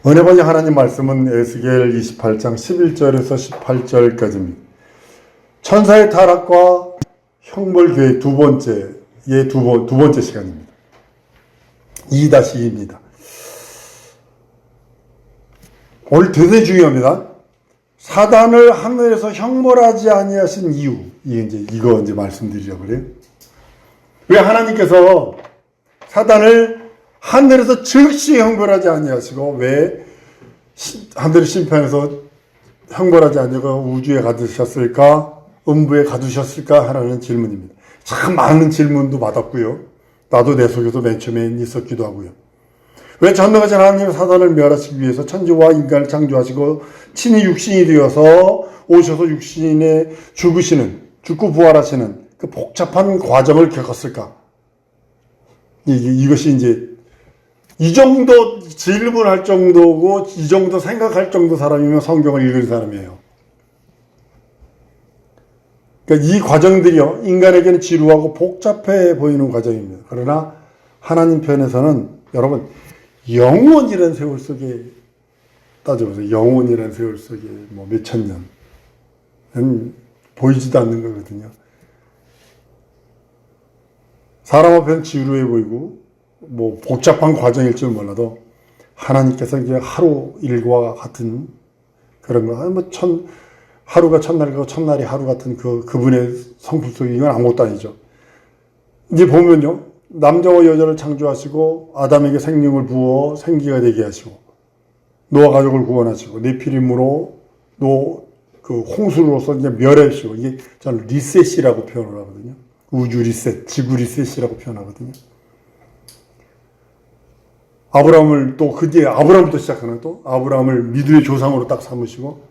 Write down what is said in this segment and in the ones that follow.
은혜번역 하나님 말씀은 에스겔 28장 11절에서 18절까지입니다. 천사의 타락과 형벌교의 두 번째 시간입니다. 2-2입니다. 오늘 대단히 중요합니다. 사단을 하늘에서 형벌하지 아니하신 이유, 이거 이제 말씀드리려고 그래요. 왜 하나님께서 사단을 하늘에서 즉시 형벌하지 아니하시고 왜 하늘의 심판에서 형벌하지 아니하고 우주에 가두셨을까? 음부에 가두셨을까? 하라는 질문입니다. 참 많은 질문도 받았고요. 나도 내 속에도 맨 처음에 있었기도 하고요. 왜 전능하신 하나님의 사단을 멸하시기 위해서 천지와 인간을 창조하시고 친히 육신이 되어서 오셔서 육신에 죽고 부활하시는 그 복잡한 과정을 겪었을까? 이것이 이제 이 정도 질문할 정도고 이 정도 생각할 정도 사람이면 성경을 읽은 사람이에요. 그러니까 이 과정들이요, 인간에게는 지루하고 복잡해 보이는 과정입니다. 그러나 하나님 편에서는 여러분 영원이라는 세월 속에 따져보세요. 영원이라는 세월 속에 뭐 몇천 년은 보이지도 않는 거거든요. 사람 앞에는 지루해 보이고 뭐 복잡한 과정일 줄 몰라도 하나님께서 이제 하루 일과 같은 그런 거, 하루가 첫날이고 첫날이 하루 같은 그분의 성품 속에 이건 아무것도 아니죠. 이제 보면요, 남자와 여자를 창조하시고 아담에게 생명을 부어 생기가 되게 하시고 노아 가족을 구원하시고 네피림으로 그 홍수로서 이제 멸하시고, 이게 저는 리셋이라고 표현을 하거든요. 우주 리셋, 지구 리셋이라고 표현하거든요. 아브라함을 또 그 뒤에 아브라함부터 시작하는 또 아브라함을 믿음의 조상으로 딱 삼으시고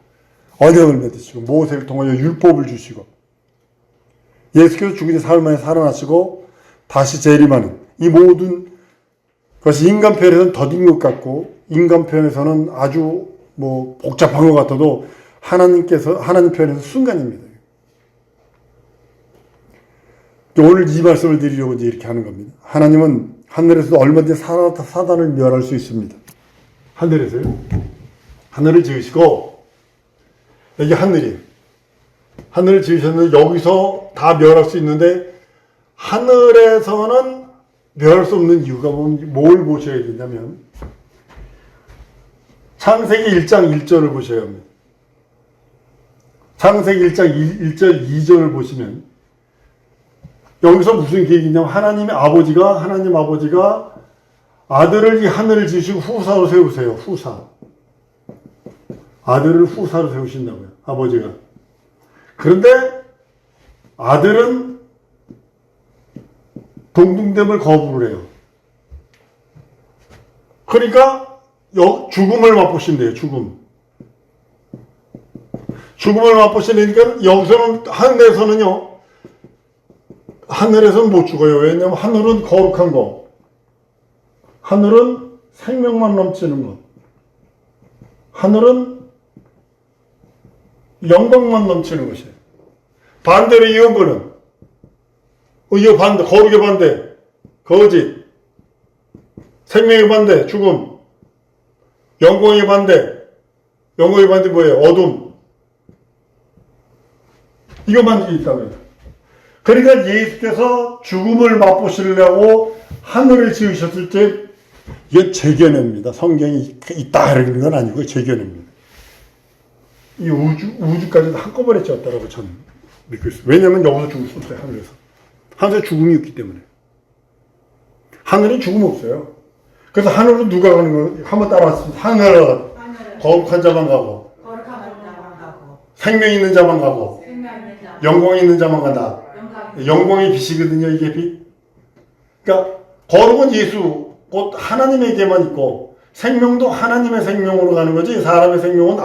언약을 맺으시고 모세를 통하여 율법을 주시고 예수께서 죽은 지 사흘 만에 살아나시고 다시 재림하는 이 모든 것이 인간 편에서는 더딘 것 같고 인간 편에서는 아주 뭐 복잡한 것 같아도 하나님 편에서 순간입니다. 오늘 이 말씀을 드리려고 이제 이렇게 하는 겁니다. 하나님은 하늘에서도 얼마든지 사단을 멸할 수 있습니다. 하늘에서요. 하늘을 지으시고, 여기 하늘이에요. 하늘을 지으셨는데 여기서 다 멸할 수 있는데 하늘에서는 멸할 수 없는 이유가 뭘 보셔야 되냐면 창세기 1장 1절을 보셔야 합니다. 창세기 1장 1절 2절을 보시면 여기서 무슨 계획이냐면 하나님 아버지가 아들을 이 하늘을 지으시고 후사로 세우세요. 후사. 아들을 후사로 세우신다고요. 아버지가. 그런데 아들은 동등됨을 거부를 해요. 그러니까 죽음을 맛보신대요. 죽음을 맛보시니까 여기서는 하늘에서는 못 죽어요. 왜냐하면 하늘은 거룩한 거. 하늘은 생명만 넘치는 것. 하늘은 영광만 넘치는 것이에요. 반대로 이 영혼은 거룩의 반대, 거짓. 생명의 반대, 죽음. 영광의 반대 뭐예요? 어둠. 이것만 있다고요. 그러니까 예수께서 죽음을 맛보시려고 하늘을 지으셨을 때 이게 제 견해입니다. 성경이 있다 이런 건 아니고 제 견해입니다. 이 우주까지 한꺼번에 지었다라고 저는 믿고 있어요. 왜냐하면 여기서 죽을 수 없어요. 하늘에서 죽음이 없기 때문에. 하늘은 죽음 없어요. 그래서 하늘로 누가 가는 거예요? 한번 따라왔습니다. 하늘은 거룩한 자만 가고 생명 있는 자만 가고 영광 있는 자만 간다. 영광의 빛이거든요, 이게 빛. 그러니까 거룩은 예수, 곧 하나님에게만 있고 생명도 하나님의 생명으로 가는 거지. 사람의 생명은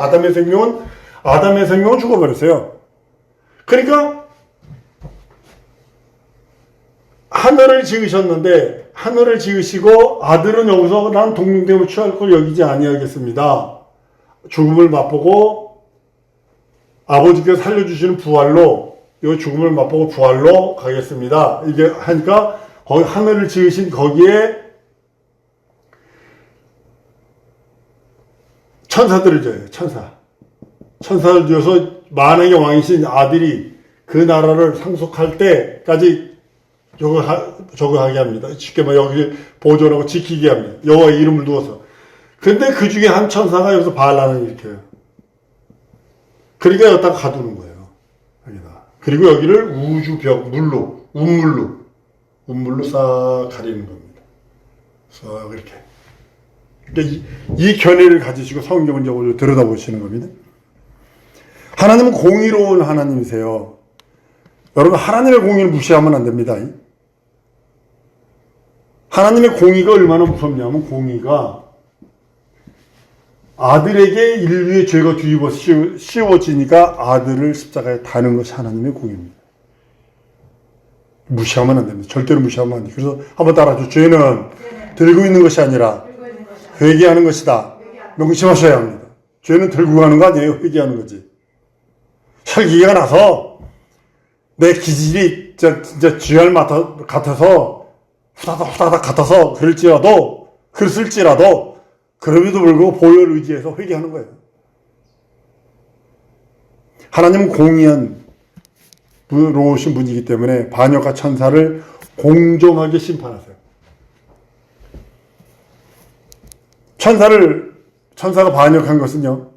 아담의 생명은 죽어버렸어요. 그러니까 하늘을 지으셨는데 하늘을 지으시고 아들은 여기서 난 동등됨을 취할 걸 여기지 아니하겠습니다. 죽음을 맛보고 아버지께서 살려주시는 부활로 이 죽음을 맛보고 부활로 가겠습니다. 이게 하니까 거기 하늘을 지으신 거기에 천사들을 줘요. 천사를 줘서 만왕의 왕이신 아들이 그 나라를 상속할 때까지 저거 하게 합니다. 쉽게 말해 여기 보존하고 지키게 합니다. 여호와의 이름을 두어서. 근데 그 중에 한 천사가 여기서 바알란을 일으켜요. 그러니까 여기다가 가두는 거예요. 여기다. 그리고 여기를 우주벽, 운물로 싹 가리는 겁니다. 싹 이렇게. 그러니까 이 견해를 가지시고 성경을 이제 들여다보시는 겁니다. 하나님은 공의로운 하나님이세요. 여러분, 하나님의 공의를 무시하면 안 됩니다. 하나님의 공의가 얼마나 무섭냐면, 공의가 아들에게 인류의 죄가 뒤집어 씌워지니까 아들을 십자가에 다는 것이 하나님의 공의입니다. 무시하면 안 됩니다. 절대로 무시하면 안 돼요. 그래서 한번 따라하죠. 죄는 들고 있는 것이 아니라 회개하는 것이다. 명심하셔야 합니다. 죄는 들고 가는 거 아니에요. 회개하는 거지. 혈기가 나서 내 기질이 진짜 쥐알 같아서 후다닥 같아서 그랬을지라도 그럼에도 불구하고 보혈 의지해서 회개하는 거예요. 하나님은 공의로우신 분이기 때문에 반역과 천사를 공정하게 심판하세요. 천사가 반역한 것은요,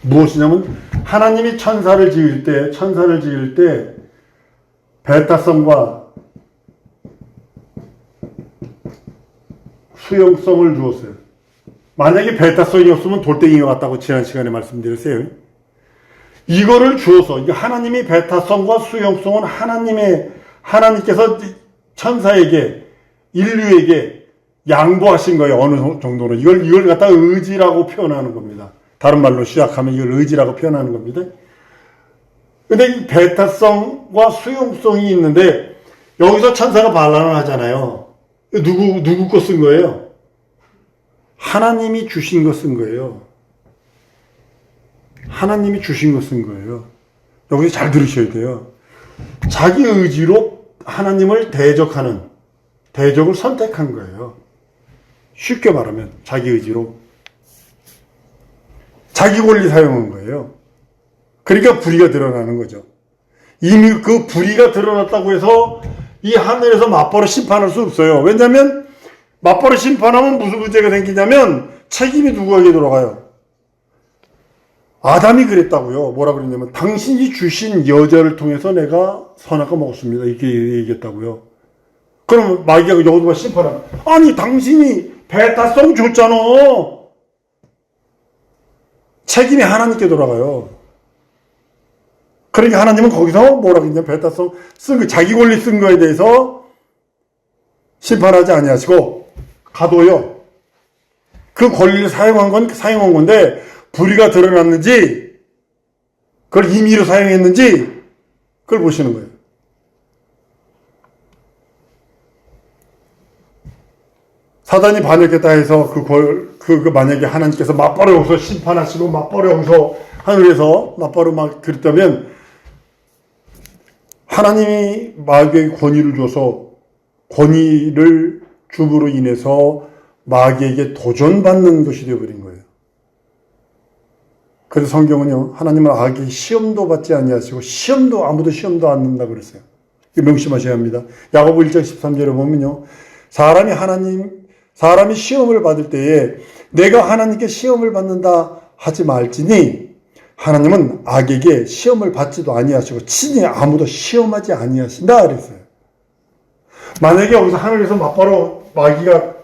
무엇이냐면, 하나님이 천사를 지을 때, 배타성과 수용성을 주었어요. 만약에 배타성이 없으면 돌덩이가 같다고 지난 시간에 말씀드렸어요. 이거를 주어서, 하나님이 배타성과 수용성은 하나님께서 천사에게, 인류에게 양보하신 거예요. 어느 정도로. 이걸 갖다가 의지라고 표현하는 겁니다. 다른 말로 시작하면 이걸 의지라고 표현하는 겁니다. 근데 이 배타성과 수용성이 있는데, 여기서 천사가 반란을 하잖아요. 누구 거 쓴 거예요? 하나님이 주신 거 쓴 거예요. 하나님이 주신 거 쓴 거예요. 여기서 잘 들으셔야 돼요. 자기 의지로 하나님을 대적을 선택한 거예요. 쉽게 말하면 자기 의지로. 자기 권리 사용한 거예요. 그러니까 불의가 드러나는 거죠. 이미 그 불의가 드러났다고 해서 이 하늘에서 맞바로 심판할 수 없어요. 왜냐하면 맞바로 심판하면 무슨 문제가 생기냐면 책임이 누구에게 돌아가요? 아담이 그랬다고요. 뭐라 그랬냐면 당신이 주신 여자를 통해서 내가 선악과 먹었습니다. 이렇게 얘기했다고요. 그럼 마귀가 여호와 심판하면, 아니 당신이 배타성 줬잖아. 책임이 하나님께 돌아가요. 그러니까 하나님은 거기서 뭐라 그랬냐면 배타성 자기 권리 쓴 거에 대해서 심판하지 아니하시고 가둬요. 그 권리를 사용한 건데 불의가 드러났는지 그걸 임의로 사용했는지 그걸 보시는 거예요. 사단이 반역했다 해서 만약에 하나님께서 맞바로 여기서 심판하시고 맞바로 여기서 하늘에서 맞바로 막 그랬다면 하나님이 마귀에게 권위를 줘서 권위를 줌으로 인해서 마귀에게 도전받는 것이 되어버린 거예요. 그래서 성경은요, 하나님은 악이 시험도 받지 아니하시고 아무도 시험도 안 넣는다 그랬어요. 명심하셔야 합니다. 야고보 1장 13절에 보면요, 사람이 시험을 받을 때에 내가 하나님께 시험을 받는다 하지 말지니 하나님은 악에게 시험을 받지도 아니하시고 친히 아무도 시험하지 아니하신다 그랬어요. 만약에 여기서 하늘에서 맞바로 마귀가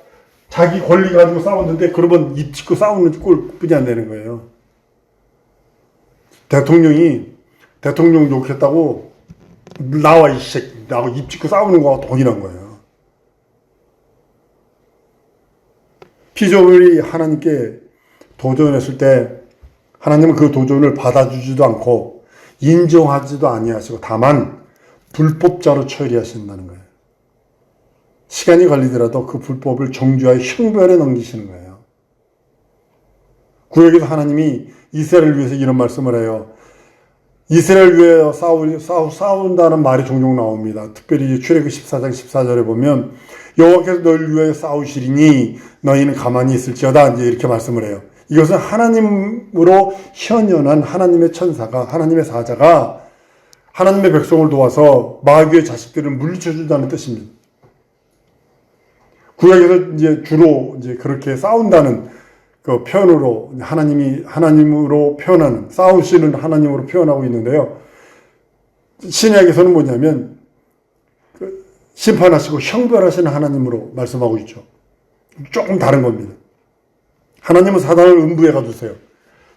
자기 권리 가지고 싸웠는데 그러면 입 짚고 싸우는 꼴뿐이 안 되는 거예요. 대통령 욕했다고 나와 이 새끼 나하고 입 짚고 싸우는 거하고 동일한 거예요. 피조물이 하나님께 도전했을 때 하나님은 그 도전을 받아주지도 않고 인정하지도 아니하시고 다만 불법자로 처리하신다는 거예요. 시간이 걸리더라도 그 불법을 정죄하여 형벌에 넘기시는 거예요. 구약에서 하나님이 이스라엘을 위해서 이런 말씀을 해요. 이스라엘을 위해 싸운다는 말이 종종 나옵니다. 특별히 출애굽기 14장 14절에 보면 여호와께서 너희를 위해 싸우시리니 너희는 가만히 있을지어다 이제 이렇게 말씀을 해요. 이것은 하나님으로 현현한 하나님의 천사가, 하나님의 사자가 하나님의 백성을 도와서 마귀의 자식들을 물리쳐준다는 뜻입니다. 구약에서 이제 주로 이제 그렇게 싸운다는 그 표현으로 하나님으로 표현하는, 싸우시는 하나님으로 표현하고 있는데요. 신약에서는 뭐냐면 심판하시고 형벌하시는 하나님으로 말씀하고 있죠. 조금 다른 겁니다. 하나님은 사단을 음부에 가두세요.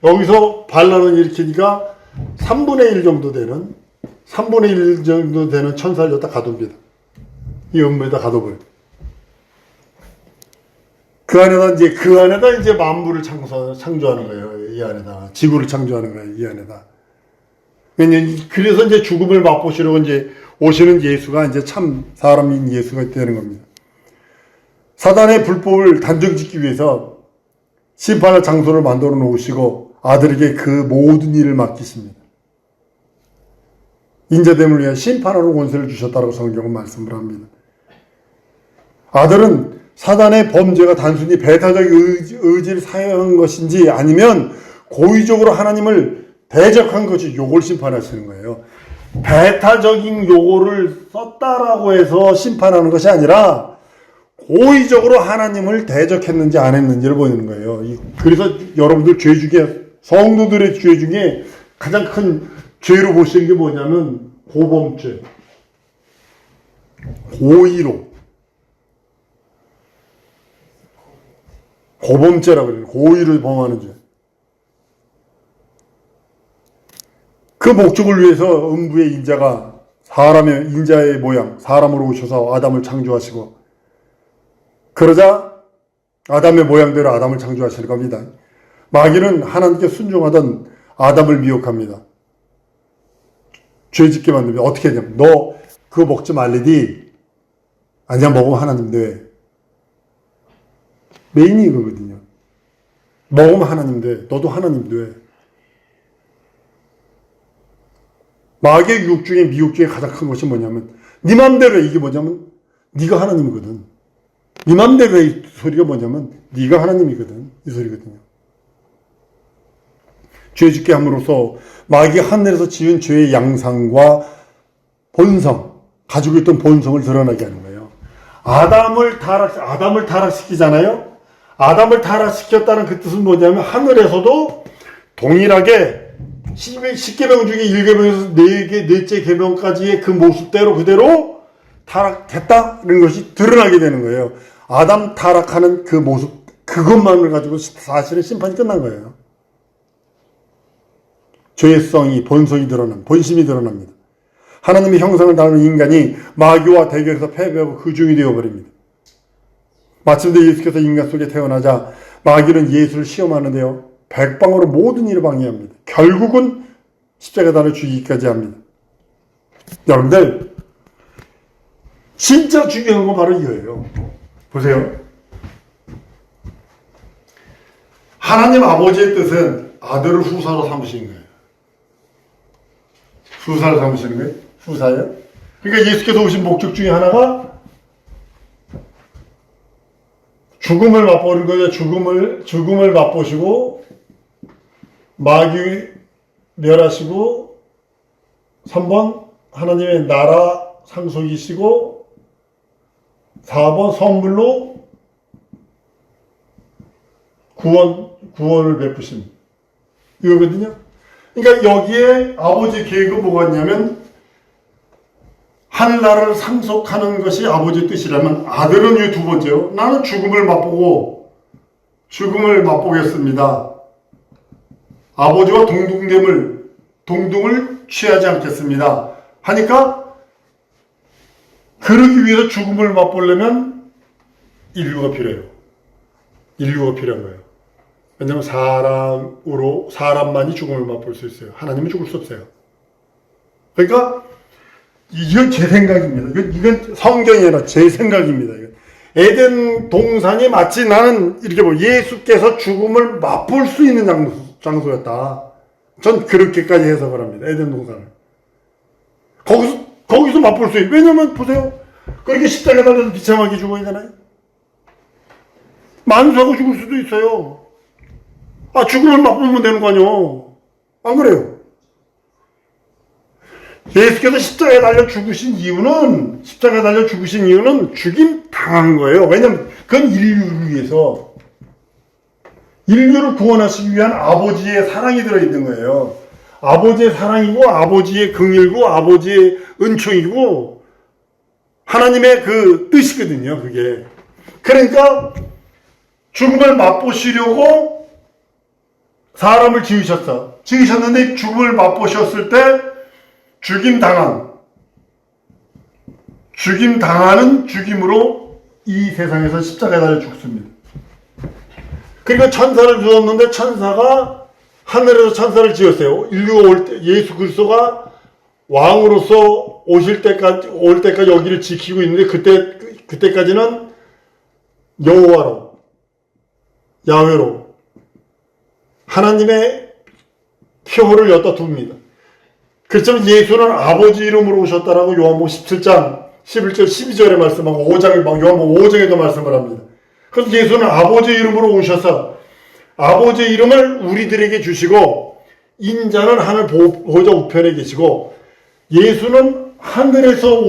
여기서 반란을 일으키니까 3분의 1 정도 되는 천사를 여기다 가둡니다. 이 음부에다 가둬버려요. 그 안에다 이제 만물을 창조하는 거예요. 이 안에다. 지구를 창조하는 거예요. 이 안에다. 그래서 이제 죽음을 맛보시려고 이제 오시는 예수가 이제 참 사람인 예수가 되는 겁니다. 사단의 불법을 단정짓기 위해서 심판할 장소를 만들어 놓으시고 아들에게 그 모든 일을 맡기십니다. 인자됨을 위해 심판하는 권세를 주셨다고 성경은 말씀을 합니다. 아들은 사단의 범죄가 단순히 배타적인 의지를 사용한 것인지 아니면 고의적으로 하나님을 대적한 것이 요걸 심판하시는 거예요. 배타적인 요거를 썼다라고 해서 심판하는 것이 아니라 고의적으로 하나님을 대적했는지 안 했는지를 보이는 거예요. 그래서 여러분들 죄 중에, 성도들의 죄 중에 가장 큰 죄로 보시는 게 뭐냐면 고범죄. 고의로. 고범죄라고 그래요. 고의를 범하는 죄. 그 목적을 위해서 음부의 인자가 인자의 모양, 사람으로 오셔서 아담을 창조하시고, 그러자 아담의 모양대로 아담을 창조하시는 겁니다. 마귀는 하나님께 순종하던 아담을 미혹합니다. 죄 짓게 만듭니다. 어떻게 하냐면, 너 그거 먹지 말래디. 아니야, 먹으면 하나님 돼. 메인이 이거거든요. 먹으면 하나님 돼. 너도 하나님 돼. 마귀의 유혹 중에 미혹 중에 가장 큰 것이 뭐냐면 네 맘대로 해. 이게 뭐냐면 네가 하나님이거든. 네 맘대로 해. 이 소리가 뭐냐면 네가 하나님이거든. 이 소리거든요. 죄 짓게 함으로써 마귀가 하늘에서 지은 죄의 양상과 본성, 가지고 있던 본성을 드러나게 하는 거예요. 아담을 타락시키잖아요. 아담을 타락시켰다는 그 뜻은 뭐냐면 하늘에서도 동일하게 10계명 중에 1계명에서 4째 계명까지의 그 모습대로 그대로 타락했다는 것이 드러나게 되는 거예요. 아담 타락하는 그 모습, 그것만을 가지고 사실은 심판이 끝난 거예요. 죄성이, 본심이 드러납니다. 하나님의 형상을 닮은 인간이 마귀와 대결해서 패배하고 그중이 되어버립니다. 마침내 예수께서 인간 속에 태어나자 마귀는 예수를 시험하는데요. 백방으로 모든 일을 방해합니다. 결국은 십자가 달아 죽이기까지 합니다. 여러분들, 진짜 중요한 건 바로 이거예요. 보세요. 하나님 아버지의 뜻은 아들을 후사로 삼으신 거예요. 후사로 삼으시는 거예요? 후사예요? 그러니까 예수께서 오신 목적 중에 하나가 죽음을 맛보는 거예요. 죽음을 맛보시고 마귀 멸하시고 3번 하나님의 나라 상속이시고 4번 선물로 구원을 베푸신 이거거든요. 그러니까 여기에 아버지의 계획은 뭐가 있냐면 하늘나라를 상속하는 것이 아버지의 뜻이라면 아들은 이 두 번째요. 나는 죽음을 맛보겠습니다. 아버지와 동등을 취하지 않겠습니다. 하니까 그러기 위해서 죽음을 맛보려면 인류가 필요해요. 인류가 필요한 거예요. 왜냐하면 사람만이 죽음을 맛볼 수 있어요. 하나님은 죽을 수 없어요. 그러니까 이건 제 생각입니다. 이건 성경이 아니라 제 생각입니다. 에덴 동산이 마치 나는 이렇게 예수께서 죽음을 맛볼 수 있는 장소였다. 전 그렇게까지 해석을 합니다. 에덴 동산을. 거기서 맛볼 수 있어요. 왜냐면 보세요. 그렇게 십자가 달려서 비참하게 죽어야 되나요? 만수하고 죽을 수도 있어요. 죽음을 맛보면 되는 거 아니요? 안 그래요? 예수께서 십자가에 달려 죽으신 이유는, 죽임 당한 거예요. 왜냐면, 그건 인류를 위해서, 인류를 구원하시기 위한 아버지의 사랑이 들어있는 거예요. 아버지의 사랑이고, 아버지의 긍휼고, 아버지의 은총이고, 하나님의 그 뜻이거든요, 그게. 그러니까, 죽음을 맛보시려고 사람을 지으셨는데, 죽음을 맛보셨을 때, 죽임 당하는 죽임으로 이 세상에서 십자가에 달려 죽습니다. 그러니까 천사를 주었는데 천사가 하늘에서 천사를 지었어요. 인류가 올 때, 예수 그리스도가 왕으로서 올 때까지 여기를 지키고 있는데 그때까지는 야훼로 하나님의 표를 여기다 둡니다. 그렇지만 예수는 아버지 이름으로 오셨다라고 요한복음 17장 11절 12절에 말씀하고 요한복음 5장에도 말씀을 합니다. 그래서 예수는 아버지 이름으로 오셔서 아버지 이름을 우리들에게 주시고 인자는 하늘 보좌 우편에 계시고 예수는 하늘에서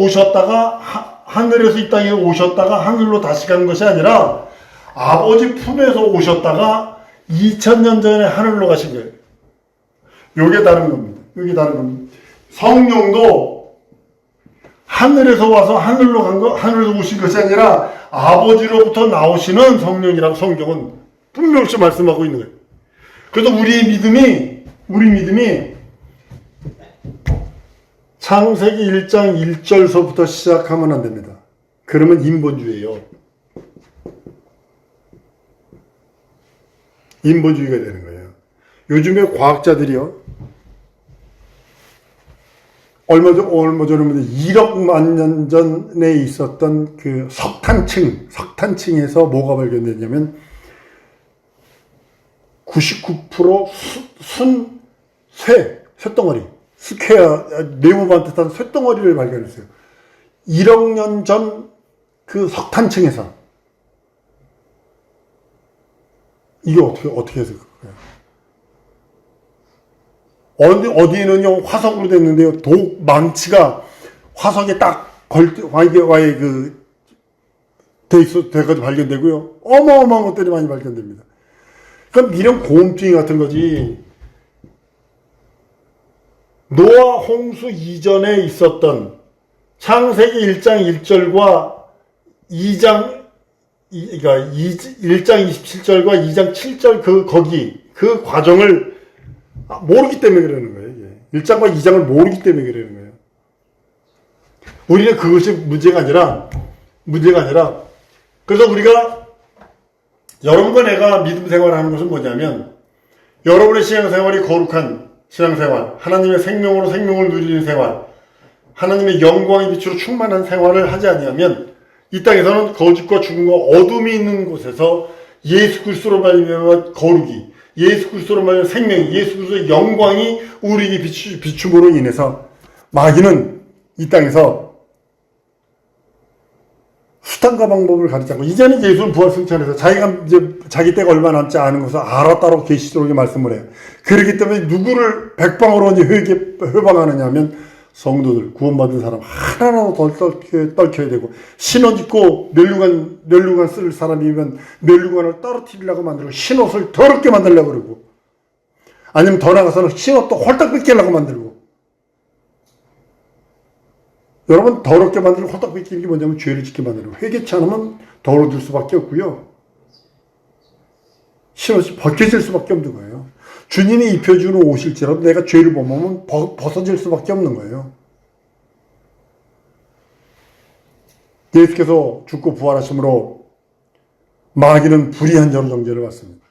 이 땅에 오셨다가 하늘로 다시 가는 것이 아니라 아버지 품에서 오셨다가 2000년 전에 하늘로 가신 거예요. 요게 다른 겁니다. 성령도 하늘에서 와서 하늘에서 오신 것이 아니라 아버지로부터 나오시는 성령이라고 성경은 분명히 말씀하고 있는 거예요. 그래서 우리 믿음이 창세기 1장 1절서부터 시작하면 안 됩니다. 그러면 인본주의예요. 인본주의가 되는 거예요. 요즘에 과학자들이요. 얼마 전에 1억만 년 전에 있었던 그 석탄층에서 뭐가 발견됐냐면 99% 쇠덩어리, 네모 반듯한 쇠덩어리를 발견했어요. 1억 년 전 그 석탄층에서. 이게 어떻게 해서 그거예요? 어디에는요, 화석으로 됐는데요, 망치가 화석에 딱 돼가지고 발견되고요. 어마어마한 것들이 많이 발견됩니다. 그럼 이런 고음뚱이 같은 거지. 노아 홍수 이전에 있었던 창세기 1장 1절과 1장 27절과 2장 7절 그 과정을 모르기 때문에 그러는 거예요. 1장과 2장을 모르기 때문에 그러는 거예요. 우리는 그것이 문제가 아니라 그래서 우리가 여러분과 내가 믿음 생활하는 것은 뭐냐면 여러분의 신앙생활이 거룩한 신앙생활, 하나님의 생명으로 생명을 누리는 생활, 하나님의 영광의 빛으로 충만한 생활을 하지 아니하면 이 땅에서는 거짓과 죽음과 어둠이 있는 곳에서 예수 그리스도로 말미암아 거룩이, 예수 그리스도로 말미암아 생명이, 예수 그리스도의 영광이 우리에게 비춤으로 인해서 마귀는 이 땅에서 수단과 방법을 가르치 않고, 이제는 예수는 부활승천해서 자기가 이제 자기 때가 얼마 남지 않은 것을 알았다고 계시록에 말씀을 해요. 그렇기 때문에 누구를 백방으로 회방하느냐 하면 성도들, 구원받은 사람 하나라도 덜 떨켜야 되고, 신옷 입고 멸류관 쓸 사람이면 멸류관을 떨어뜨리려고 만들고, 신옷을 더럽게 만들려고 그러고, 아니면 더 나가서는 신옷도 홀딱 뺏기려고 만들고. 여러분, 더럽게 만들고 홀딱 뺏기는 게 뭐냐면 죄를 짓게 만들고, 회개치 않으면 더러워질 수밖에 없고요. 신옷이 벗겨질 수밖에 없는 거예요. 주님이 입혀주는 옷일지라도 내가 죄를 범하면 벗어질 수밖에 없는 거예요. 예수께서 죽고 부활하심으로 마귀는 불의한 자로 정죄를 받습니다.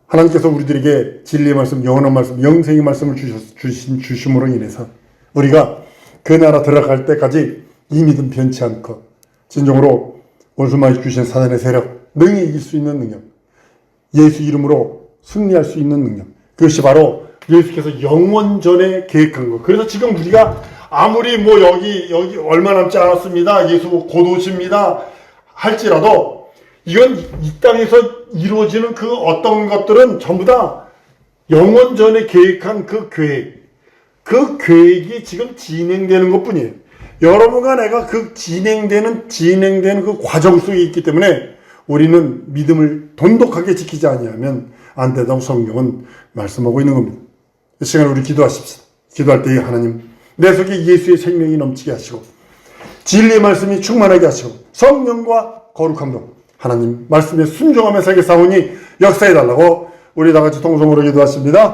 하나님께서 우리들에게 진리의 말씀, 영원한 말씀, 영생의 말씀을 주심으로 인해서 우리가 그 나라 들어갈 때까지 이 믿음 변치 않고 진정으로 원수마귀 주신 사단의 세력 능히 이길 수 있는 능력, 예수 이름으로 승리할 수 있는 능력, 그것이 바로 예수께서 영원전에 계획한 것. 그래서 지금 우리가 아무리 여기 얼마 남지 않았습니다, 예수 곧 오십니다 할지라도 이건 이 땅에서 이루어지는 그 어떤 것들은 전부 다 영원 전에 계획한 그 계획이 지금 진행되는 것 뿐이에요. 여러분과 내가 그 진행되는 그 과정 속에 있기 때문에 우리는 믿음을 돈독하게 지키지 아니하면 안 된다고 성경은 말씀하고 있는 겁니다. 이 시간에 우리 기도하십시다. 기도할 때 하나님, 내 속에 예수의 생명이 넘치게 하시고 진리의 말씀이 충만하게 하시고 성령과 거룩함도 하나님 말씀에 순종하며 살게 싸우니 역사해달라고 우리 다같이 통성으로 기도하십니다.